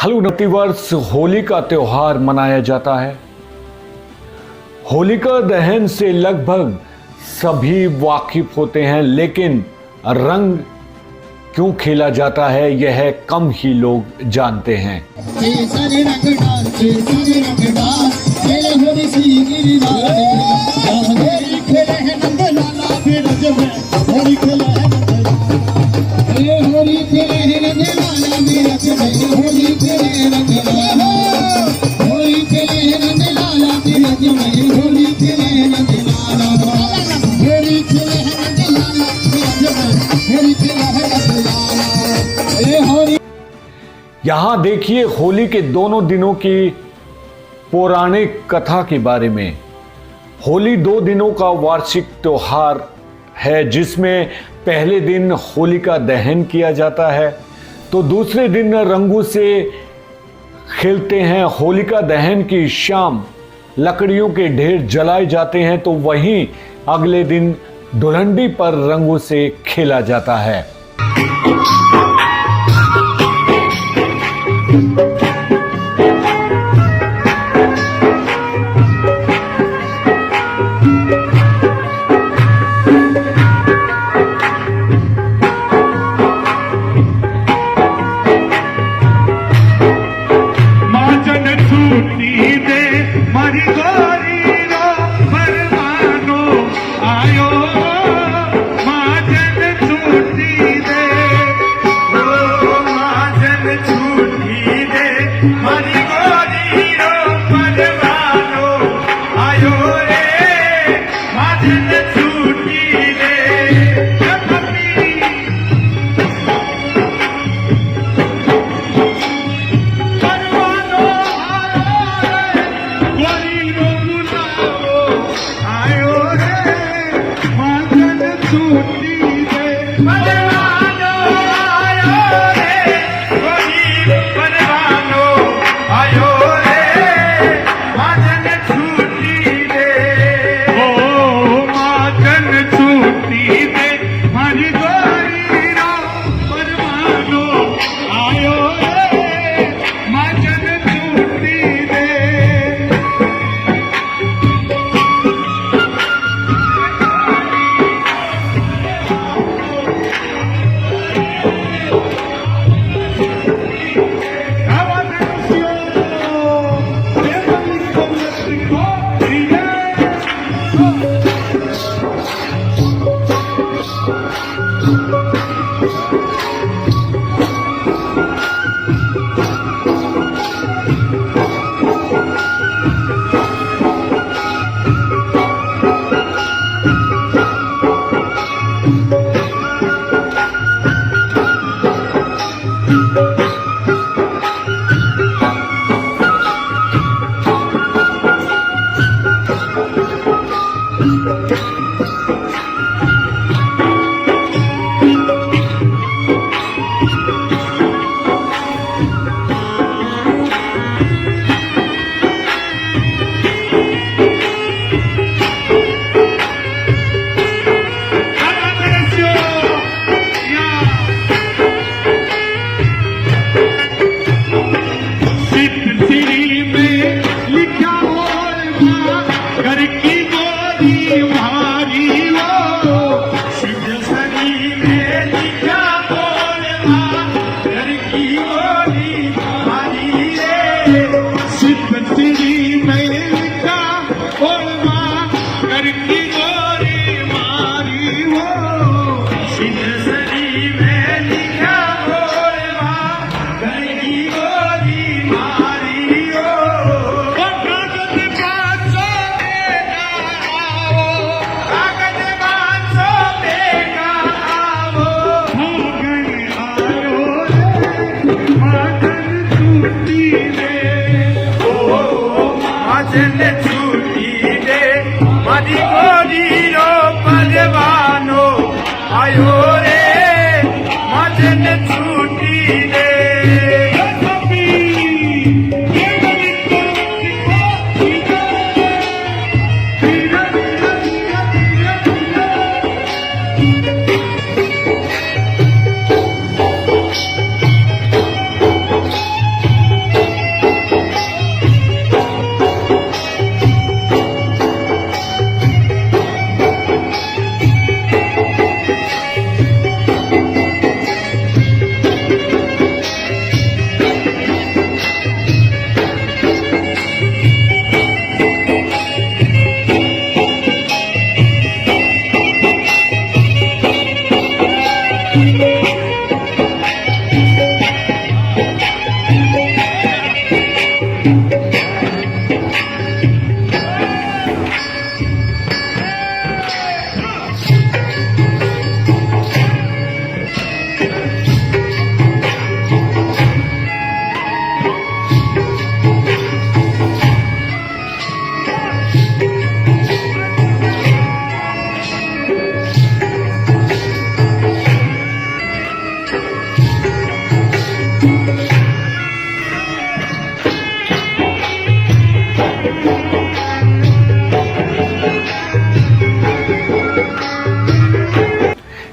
हर प्रतिवर्ष होली का त्योहार मनाया जाता है। होलिका दहन से लगभग सभी वाकिफ होते हैं, लेकिन रंग क्यों खेला जाता है यह कम ही लोग जानते हैं। यहाँ देखिए होली के दोनों दिनों की पौराणिक कथा के बारे में। होली 2 दिनों का वार्षिक त्योहार है, जिसमें पहले दिन होलिका दहन किया जाता है तो दूसरे दिन रंगों से खेलते हैं। होलिका दहन की शाम लकड़ियों के ढेर जलाए जाते हैं तो वहीं अगले दिन धुलंडी पर रंगों से खेला जाता है।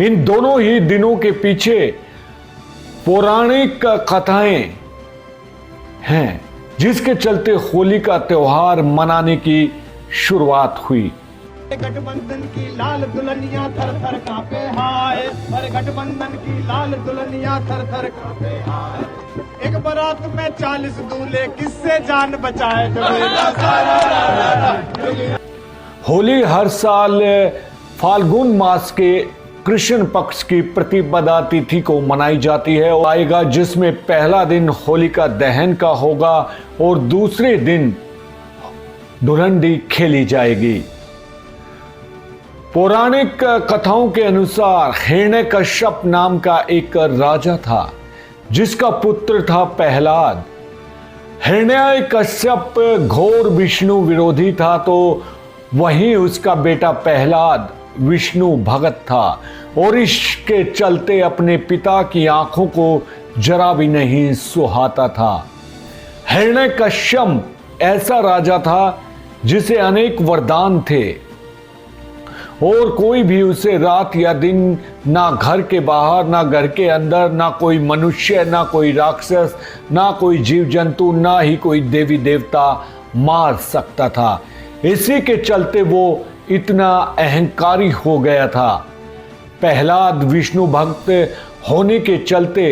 इन दोनों ही दिनों के पीछे पौराणिक कथाएं हैं, जिसके चलते होली का त्योहार मनाने की शुरुआत हुई। गठबंधन की लाल दुल्हनिया थर थर कांपे हाय, अरे गठबंधन की लाल दुल्हनिया थर थर कांपे हाय। एक बारात में 40 दूल्हे, किससे जान बचाए होली हर साल फाल्गुन मास के कृष्ण पक्ष की प्रतिपदा तिथि को मनाई जाती है और आएगा, जिसमें पहला दिन होलिका दहन का होगा और दूसरे दिन धुलंडी खेली जाएगी। पौराणिक कथाओं के अनुसार हिरण्यकश्यप नाम का एक राजा था, जिसका पुत्र था प्रहलाद। हिरण्यकश्यप घोर विष्णु विरोधी था, तो वहीं उसका बेटा प्रहलाद विष्णु भगत था और इसके चलते अपने पिता की आंखों को जरा भी नहीं सुहाता था। हिरण्यकश्यप ऐसा राजा था जिसे अनेक वरदान थे और कोई भी उसे रात या दिन ना घर के बाहर, ना घर के अंदर, ना कोई मनुष्य, ना कोई राक्षस, ना कोई जीव जंतु, ना ही कोई देवी देवता मार सकता था। इसी के चलते वो इतना अहंकारी हो गया था। प्रहलाद विष्णु भक्त होने के चलते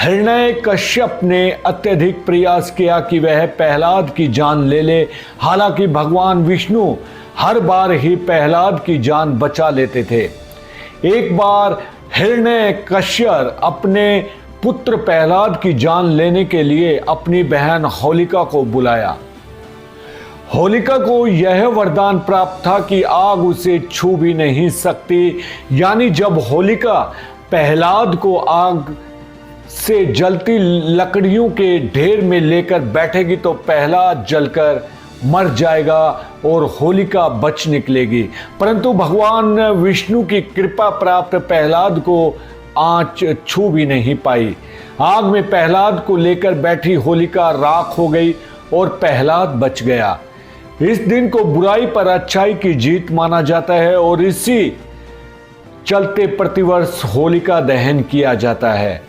हिरण्यकश्यप ने अत्यधिक प्रयास किया कि वह प्रहलाद की जान ले ले। हालांकि भगवान विष्णु हर बार ही प्रहलाद की जान बचा लेते थे। एक बार हिरण्यकश्यप अपने पुत्र प्रहलाद की जान लेने के लिए अपनी बहन होलिका को बुलाया। होलिका को यह वरदान प्राप्त था कि आग उसे छू भी नहीं सकती, यानी जब होलिका प्रहलाद को आग से जलती लकड़ियों के ढेर में लेकर बैठेगी तो प्रहलाद जलकर मर जाएगा और होलिका बच निकलेगी। परंतु भगवान विष्णु की कृपा प्राप्त प्रहलाद को आंच छू भी नहीं पाई। आग में प्रहलाद को लेकर बैठी होलिका राख हो गई और प्रहलाद बच गया। इस दिन को बुराई पर अच्छाई की जीत माना जाता है और इसी चलते प्रतिवर्ष होलिका दहन किया जाता है।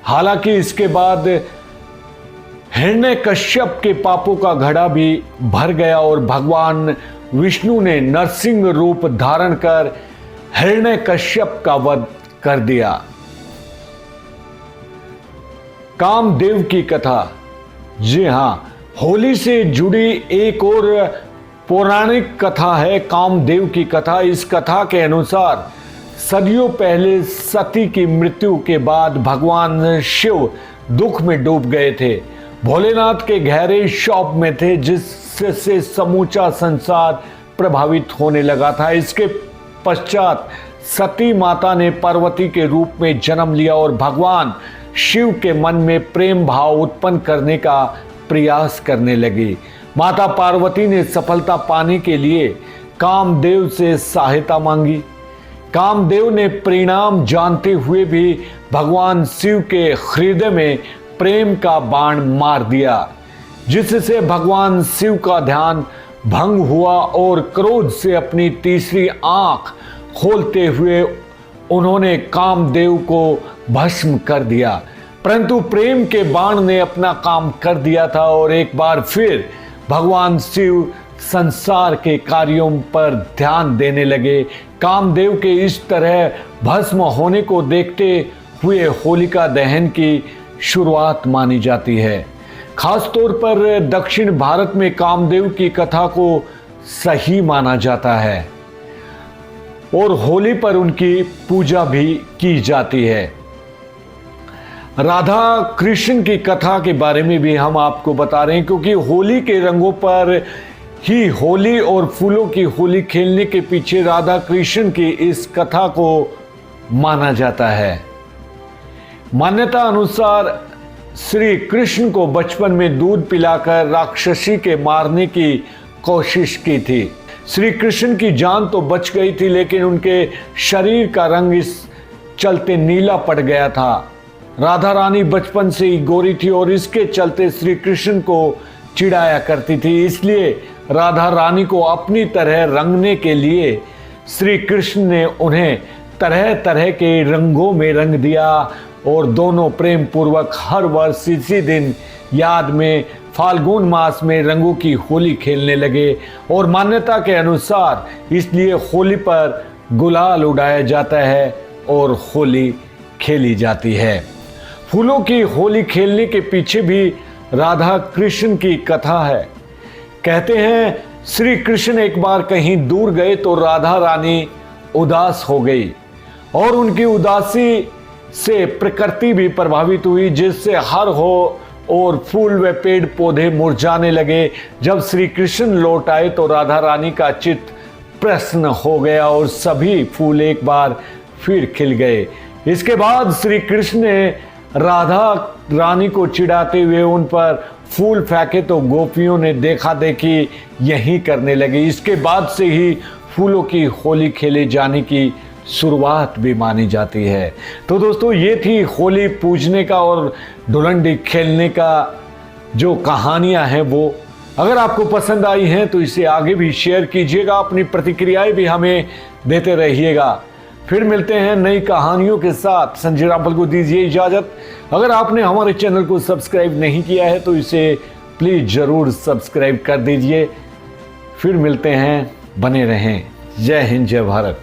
हालांकि इसके बाद हिरण्यकश्यप के पापों का घड़ा भी भर गया और भगवान विष्णु ने नरसिंह रूप धारण कर हिरण्यकश्यप का वध कर दिया। कामदेव की कथा। जी हां, होली से जुड़ी एक और पौराणिक कथा है कामदेव की कथा। इस कथा के अनुसार सदियों पहले सती की मृत्यु के बाद भगवान शिव दुख में डूब गए थे। भोलेनाथ के गहरे शोक में थे, जिससे समूचा संसार प्रभावित होने लगा था। इसके पश्चात सती माता ने पार्वती के रूप में जन्म लिया और भगवान शिव के मन में प्रेम भाव उत्पन्न करने का प्रयास करने लगी। माता पार्वती ने सफलता पाने के लिए कामदेव से सहायता मांगी। कामदेव ने परिणाम जानते हुए भी भगवान शिव के हृदय में प्रेम का बाण मार दिया, जिससे भगवान शिव का ध्यान भंग हुआ और क्रोध से अपनी तीसरी आंख खोलते हुए उन्होंने कामदेव को भस्म कर दिया। परंतु प्रेम के बाण ने अपना काम कर दिया था और एक बार फिर भगवान शिव संसार के कार्यों पर ध्यान देने लगे। कामदेव के इस तरह भस्म होने को देखते हुए होलिका दहन की शुरुआत मानी जाती है। खास तौर पर दक्षिण भारत में कामदेव की कथा को सही माना जाता है और होली पर उनकी पूजा भी की जाती है। राधा कृष्ण की कथा के बारे में भी हम आपको बता रहे हैं, क्योंकि होली के रंगों पर ही होली और फूलों की होली खेलने के पीछे राधा कृष्ण की इस कथा को माना जाता है। मान्यता अनुसार श्री कृष्ण को बचपन में दूध पिलाकर राक्षसी के मारने की कोशिश की थी। श्री कृष्ण की जान तो बच गई थी, लेकिन उनके शरीर का रंग इस चलते नीला पड़ गया था। राधा रानी बचपन से ही गोरी थी और इसके चलते श्री कृष्ण को चिढ़ाया करती थी। इसलिए राधा रानी को अपनी तरह रंगने के लिए श्री कृष्ण ने उन्हें तरह तरह के रंगों में रंग दिया और दोनों प्रेम पूर्वक हर वर्ष इसी दिन याद में फाल्गुन मास में रंगों की होली खेलने लगे। और मान्यता के अनुसार इसलिए होली पर गुलाल उड़ाया जाता है और होली खेली जाती है। फूलों की होली खेलने के पीछे भी राधा कृष्ण की कथा है। कहते हैं श्री कृष्ण एक बार कहीं दूर गए तो राधा रानी उदास हो गई और उनकी उदासी से प्रकृति भी प्रभावित हुई, जिससे हर हो और फूल व पेड़ पौधे मुरझाने लगे। जब श्री कृष्ण लौट आए तो राधा रानी का चित्त प्रसन्न हो गया और सभी फूल एक बार फिर खिल गए। इसके बाद श्री कृष्ण ने राधा रानी को चिढ़ाते हुए उन पर फूल फेंके तो गोपियों ने देखा देखी यही करने लगी। इसके बाद से ही फूलों की होली खेले जाने की शुरुआत भी मानी जाती है। तो दोस्तों, ये थी होली पूजने का और धुलंडी खेलने का जो कहानियां हैं वो। अगर आपको पसंद आई हैं तो इसे आगे भी शेयर कीजिएगा, अपनी प्रतिक्रियाएं भी हमें देते रहिएगा। फिर मिलते हैं नई कहानियों के साथ। संजय रामपाल को दीजिए इजाजत। अगर आपने हमारे चैनल को सब्सक्राइब नहीं किया है तो इसे प्लीज जरूर सब्सक्राइब कर दीजिए। फिर मिलते हैं, बने रहें। जय हिंद, जय भारत।